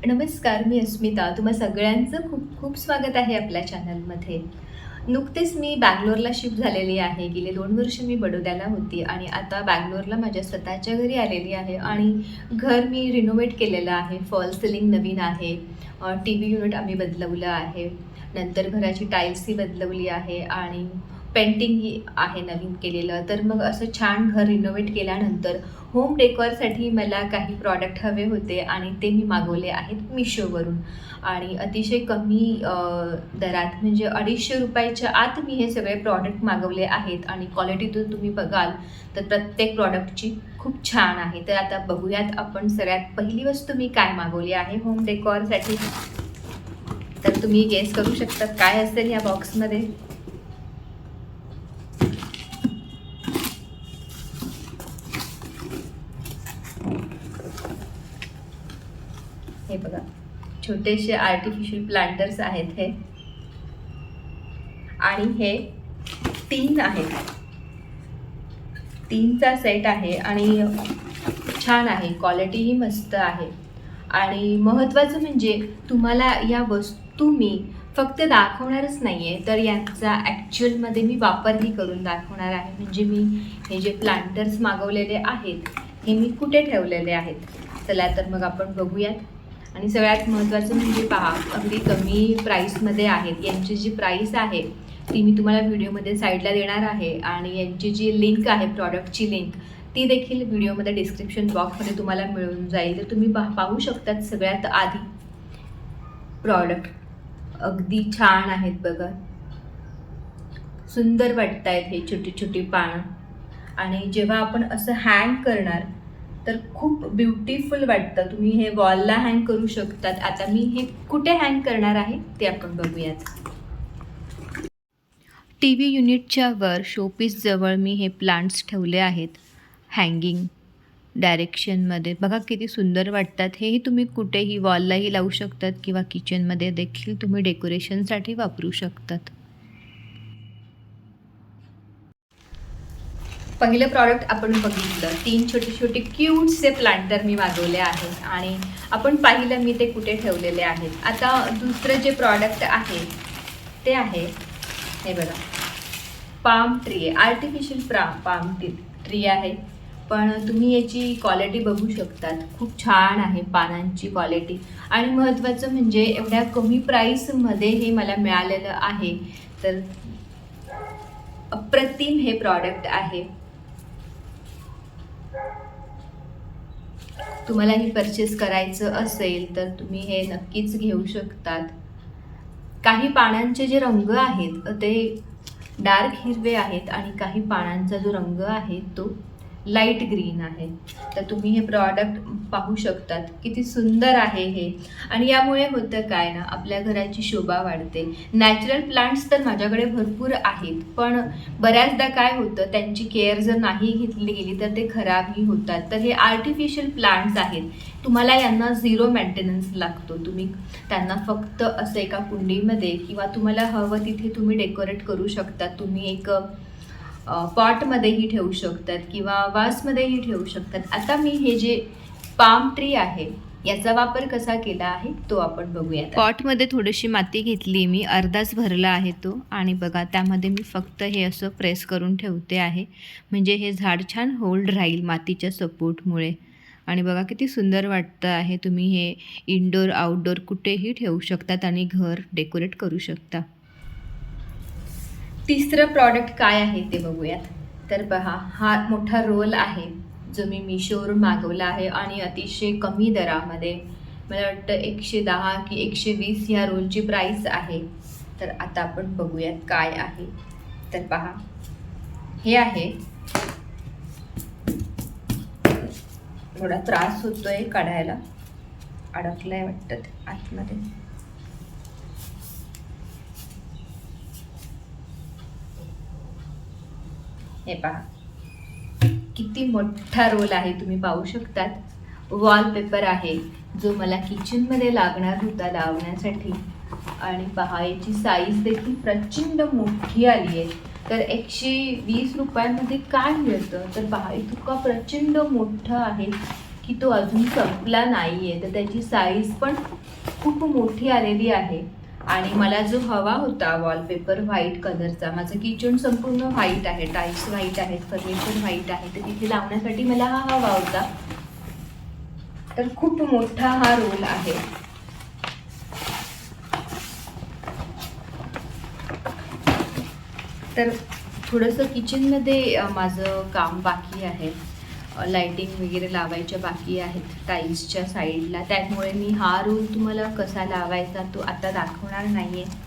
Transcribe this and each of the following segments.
नमस्कार, मी अस्मिता. तुम्हा सगळ्यांचं खूप खूप स्वागत आहे आपल्या चॅनलमध्ये. नुकतेच मी बंगलोरला शिफ्ट झालेली आहे. गेले 2 वर्ष मी बडोद्याला होती आणि आता बंगलोरला माझ्या स्वतःच्या घरी आलेली आहे आणि घर मी रिनोव्हेट केलेलं आहे. फॉल सिलिंग नवीन आहे. टी-व्ही युनिट आम्ही बदलवलं आहे. नंतर घराची टाईल्सही बदलवली आहे आणि पेंटिंगही आहे नवीन केलेलं. तर मग असं छान घर रिनोव्हेट केल्यानंतर होम डेकॉरसाठी मला काही प्रॉडक्ट हवे होते आणि ते मी मागवले आहेत मिशोवरून आणि अतिशय कमी दरात म्हणजे ₹250च्या आत मी हे सगळे प्रॉडक्ट मागवले आहेत आणि क्वालिटीतून तुम्ही बघाल तर प्रत्येक प्रॉडक्टची खूप छान आहे. तर आता बघूयात आपण सगळ्यात पहिली वस्तू मी काय मागवली आहे होम डेकॉरसाठी. तर तुम्ही गेस करू शकता काय असेल या बॉक्समध्ये. हे बघा, छोटेसे आर्टिफिशियल प्लांटर्स आहेत हे आणि हे 3 आहेत. 3चा सेट आहे आणि छान आहे, क्वालिटीही मस्त आहे आणि महत्त्वाचं म्हणजे तुम्हाला या वस्तू मी फक्त दाखवणारच नाही आहे तर यांचा ॲक्च्युअलमध्ये मी वापरही करून दाखवणार आहे. म्हणजे मी हे जे प्लांटर्स मागवलेले आहेत हे मी कुठे ठेवलेले आहेत. चला तर मग आपण बघूयात. आणि सगळ्यात महत्त्वाचं म्हणजे पहा, अगदी कमी प्राईसमध्ये आहेत. यांची जी प्राईस आहे ती मी तुम्हाला व्हिडिओमध्ये साईडला देणार आहे आणि यांची जी लिंक आहे प्रॉडक्टची लिंक ती देखील व्हिडिओमध्ये डिस्क्रिप्शन बॉक्समध्ये तुम्हाला मिळून जाईल. तर तुम्ही पाहू शकतात. सगळ्यात आधी प्रॉडक्ट अगदी छान आहेत बघा, सुंदर वाटत आहेत हे छोटी छोटी पानं आणि जेव्हा आपण असं हँग करणार तर खूप ब्युटिफुल वाटतं. तुम्ही हे वॉलला हँग करू शकतात. आता मी हे कुठे हँग करणार आहे ते आपण बघूयात. टी-व्ही युनिटच्या वर शोपीस जवळ मी हे प्लांट्स ठेवले आहेत हँगिंग डायरेक्शनमध्ये. बघा किती सुंदर वाटतात. हेही तुम्ही कुठेही वॉललाही लावू शकतात किंवा किचनमध्ये देखील तुम्ही डेकोरेशनसाठी वापरू शकतात. पहिलं प्रॉडक्ट आपण बघितलं, 3 छोटे छोटे क्यूटसे प्लांटर मी मागवले आहेत आणि आपण पाहिलं मी ते कुठे ठेवलेले आहेत. आता दुसरं जे प्रॉडक्ट आहे ते आहे हे बघा, पाम ट्री आहे. आर्टिफिशियल पाम ट्री आहे पण तुम्ही याची क्वालिटी बघू शकतात. खूप छान आहे पानांची क्वालिटी आणि महत्त्वाचं म्हणजे एवढ्या कमी प्राईसमध्ये हे मला मिळालेलं आहे. तर अप्रतिम हे प्रॉडक्ट आहे. तुम्हालाही परचेस करायचं असेल तर तुम्ही हे नक्कीच घेऊ शकतात. काही पानांचे जे रंग आहेत ते डार्क हिरवे आहेत आणि काही पानांचा जो रंग आहे तो लाईट ग्रीन आहे. तर तुम्ही हे प्रॉडक्ट पाहू शकतात किती सुंदर आहे हे. आणि यामुळे होतं काय ना, आपल्या घराची शोभा वाढते. नॅचरल प्लांट्स तर माझ्याकडे भरपूर आहेत पण बऱ्याचदा काय होतं, त्यांची केअर जर नाही घेतली गेली तर ते खराबही होतात. तर हे आर्टिफिशियल प्लांट्स आहेत, तुम्हाला यांना 0 मेंटेनन्स लागतो. तुम्ही त्यांना फक्त असं एका कुंडीमध्ये किंवा तुम्हाला हवं तिथे तुम्ही डेकोरेट करू शकता. तुम्ही एक पॉटमध्येही ठेवू शकतात किंवा वासमध्येही ठेवू शकतात. आता मी हे जे पाम ट्री आहे याचा वापर कसा केला आहे तो आपण बघूया. पॉटमध्ये थोडीशी माती घेतली मी, अर्धाच भरला आहे तो आणि बघा त्यामध्ये मी फक्त हे असं प्रेस करून ठेवते आहे म्हणजे हे झाड छान होल्ड राहील मातीच्या सपोर्टमुळे. आणि बघा किती सुंदर वाटतं आहे. तुम्ही हे इनडोर आउटडोर कुठेही ठेवू शकतात आणि घर डेकोरेट करू शकता. तिसरं प्रॉडक्ट काय आहे ते बघूयात. तर पहा, हा मोठा रोल आहे जो मी मिशोवरून मागवला आहे आणि अतिशय कमी दरामध्ये. मला वाटतं 110 की 120 ह्या रोलची प्राईस आहे. तर आता आपण बघूयात काय आहे. तर पहा, हे आहे. थोडा त्रास होतोय काढायला, अडकलाय वाटतं आतमध्ये. हे पहा किती मोठा रोल आहे, तुम्ही पाहू शकतात. वॉलपेपर आहे जो मला किचनमध्ये लागणार होता लावण्यासाठी. आणि पहा याची साईज देखील प्रचंड मोठी आली आहे. तर 120 रुपयांमध्ये काय मिळतं तर पहा, इतकं प्रचंड मोठं आहे की तो अजून संपला नाही आहे. तर त्याची साईज पण खूप मोठी आलेली आहे. आणि मला जो हवा होता वॉलपेपर व्हाईट कलरचा, माझं किचन संपूर्ण व्हाईट आहे, टाईल्स व्हाईट आहेत, फर्निचर व्हाईट आहे, तर तिथे लावण्यासाठी मला हा हवा होता. तर खूप मोठा हा रोल आहे. तर थोडंसं किचनमध्ये माझं काम बाकी आहे, लाईटिंग वगैरे लावायच्या बाकी आहेत टाईल्सच्या साईडला. त्यामुळे मी हा रोल तुम्हाला कसा लावायचा तो आता दाखवणार नाही आहे.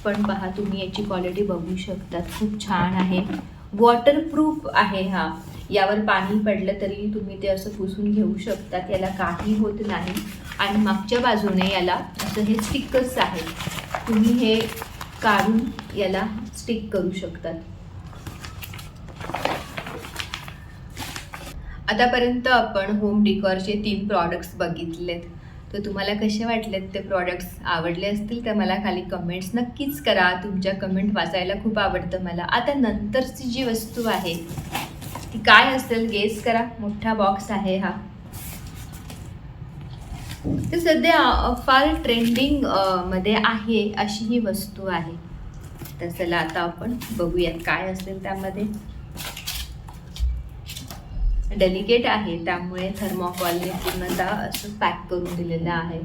पण पहा, तुम्ही याची क्वालिटी बघू शकता, खूप छान आहे. वॉटरप्रूफ आहे हा. यावर पाणी पडलं तरी तुम्ही ते असं पुसून घेऊ शकतात, याला काही होत नाही. आणि मागच्या बाजूने याला असं हे स्टिकर्स आहेत, तुम्ही हे काढून याला स्टिक करू शकतात. आतापर्यंत आपण होम डेकोरचे 3 प्रॉडक्ट्स बघितलेत. तर तुम्हाला कसे वाटलेत ते प्रॉडक्ट्स? आवडले असतील तर मला खाली कमेंट्स नक्कीच करा. तुमच्या कमेंट वाचायला खूप आवडतं मला. आता नंतरची जी वस्तू आहे ती काय असेल गेस करा. मोठा बॉक्स आहे हा. तर सध्या फार ट्रेंडिंग मध्ये आहे अशी ही वस्तू आहे. तर चला आता आपण बघूयात काय असेल त्यामध्ये. डेलिकेट आहे त्यामुळे थर्मोकॉलने पूर्णतः असं पॅक करून दिलेलं आहे.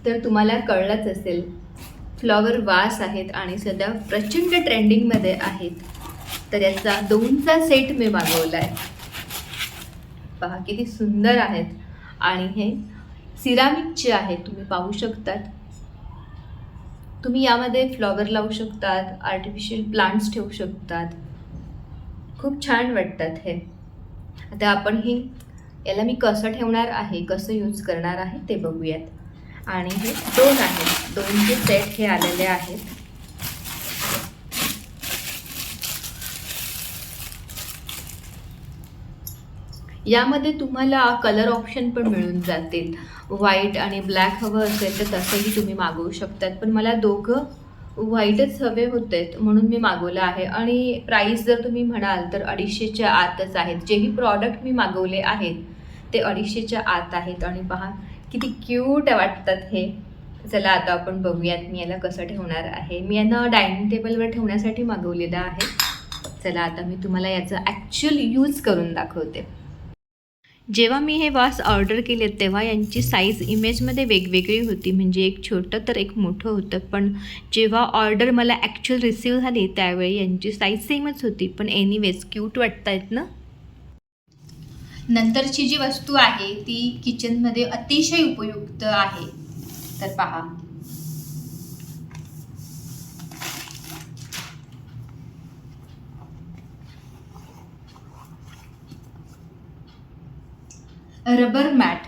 तर तुम्हाला कळलंच असेल, फ्लॉवर वास आहेत आणि सध्या प्रचंड ट्रेंडिंगमध्ये आहेत. तर याचा 2चा सेट मी मागवला आहे. पहा किती सुंदर आहेत. आणि हे सिरामिकचे आहेत, तुम्ही पाहू शकतात. तुम्ही यामध्ये फ्लॉवर लावू शकतात, आर्टिफिशियल प्लांट्स ठेवू शकतात. खूप छान वाटतात हे. आता आपण याला मी कसं ठेवणार आहे, कसं यूज करणार आहे ते बघूयात. आणि हे 2 आहेत, 2चे सेट हे आलेले आहेत. यामध्ये तुम्हाला कलर ऑप्शन पण मिळून जातील. व्हाईट आणि ब्लॅक हवं असेल तर तसंही तुम्ही मागवू शकतात. पण मला दोघं व्हाईटच हवे होते म्हणून मी मागवलं आहे. आणि प्राईस जर तुम्ही म्हणाल तर 250च्या आतच आहेत. जेही प्रॉडक्ट मी मागवले आहेत ते 250च्या आत आहेत. आणि पहा किती क्यूट वाटतात हे. चला आता आपण बघूयात मी याला कसं ठेवणार आहे. मी यांना डायनिंग टेबलवर ठेवण्यासाठी मागवलेलं आहे. चला आता मी तुम्हाला याचा ॲक्च्युअल यूज करून दाखवते. जेव्हा मी हे वास ऑर्डर केले तेव्हा यांची साईज इमेजमध्ये वेगवेगळी होती, म्हणजे एक छोटं तर एक मोठं होतं. पण जेव्हा ऑर्डर मला ॲक्च्युअल रिसीव झाली त्यावेळी यांची साईज सेमच होती. पण एनिवेज क्यूट वाटत आहेत ना. नंतरची जी वस्तू आहे ती किचनमध्ये अतिशय उपयुक्त आहे. तर पहा, रबर मॅट.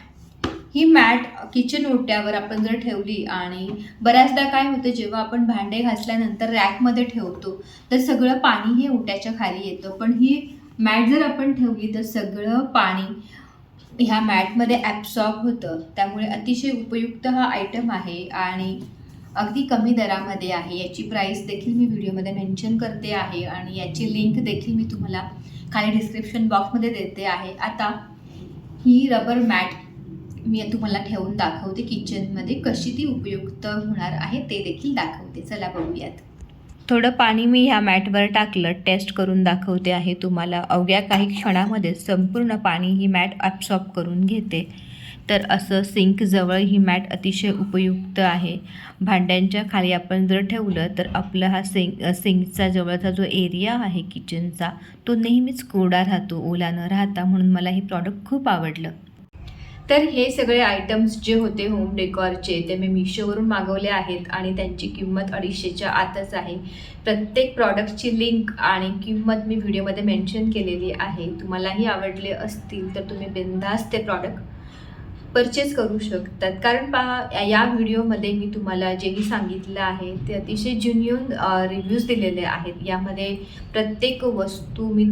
ही मॅट किचन ओट्यावर आपण जर ठेवली, आणि बऱ्याचदा काय होतं जेव्हा आपण भांडे घासल्यानंतर रॅकमध्ये ठेवतो तर सगळं पाणी हे ओट्याच्या खाली येतं. पण ही मॅट जर आपण ठेवली तर सगळं पाणी ह्या मॅटमध्ये ॲब्सॉर्ब होतं. त्यामुळे अतिशय उपयुक्त हा आयटम आहे आणि अगदी कमी दरामध्ये आहे. याची प्राईस देखील मी व्हिडिओमध्ये मेन्शन करते आहे आणि याची लिंक देखील मी तुम्हाला खाली डिस्क्रिप्शन बॉक्समध्ये देते आहे. आता ही रबर मॅट मी तुम्हाला ठेवून दाखवते किचनमध्ये, कशी ती उपयुक्त होणार आहे ते देखील दाखवते. चला बघूयात. थोडं पाणी मी ह्या मॅटवर टाकलं, टेस्ट करून दाखवते आहे तुम्हाला. अवघ्या काही क्षणामध्ये संपूर्ण पाणी ही मॅट ॲब्सॉर्ब करून घेते. तर असं सिंकजवळ ही मॅट अतिशय उपयुक्त आहे. भांड्यांच्या खाली आपण जर ठेवलं तर आपला हा सिंकचा जवळचा जो एरिया आहे किचनचा तो नेहमीच कोरडा राहतो, ओला न राहता. म्हणून मला हे प्रॉडक्ट खूप आवडलं. तर हे सगळे आयटम्स जे होते होम डेकॉरचे ते मी मिशोवरून मागवले आहेत आणि त्यांची किंमत 250च्या आतच आहे. प्रत्येक प्रॉडक्टची लिंक आणि किंमत मी व्हिडिओमध्ये मेन्शन केलेली आहे. तुम्हालाही आवडले असतील तर तुम्ही बिनधास्त ते प्रॉडक्ट परचेस करू शकतात. कारण पहा, या व्हिडिओमध्ये मी तुम्हाला जेही सांगितलं आहे ते अतिशय जेन्युइन रिव्ह्यूज दिलेले आहेत. यामध्ये प्रत्येक वस्तू मी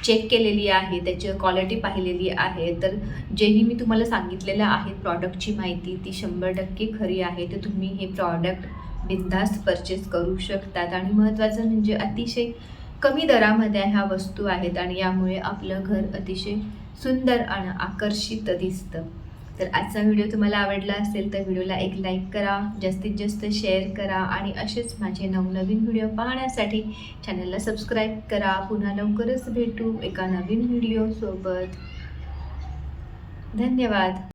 चेक केलेली आहे, त्याची क्वालिटी पाहिलेली आहे. तर जेही मी तुम्हाला सांगितलेलं आहे प्रॉडक्टची माहिती ती 100% खरी आहे. तर तुम्ही हे प्रॉडक्ट बिनधास्त परचेस करू शकतात. आणि महत्त्वाचं म्हणजे अतिशय कमी दरामध्ये ह्या वस्तू आहेत आणि यामुळे आपलं घर अतिशय सुंदर आणि आकर्षित दिसतं. तर आजचा व्हिडिओ तुम्हाला आवडला असेल तर व्हिडिओला एक लाईक करा, जास्तीत जास्त शेअर करा आणि असेच माझे नवनवीन व्हिडिओ पाहण्यासाठी चॅनलला सबस्क्राईब करा. पुन्हा लवकरच भेटू एका नवीन व्हिडिओसोबत. धन्यवाद.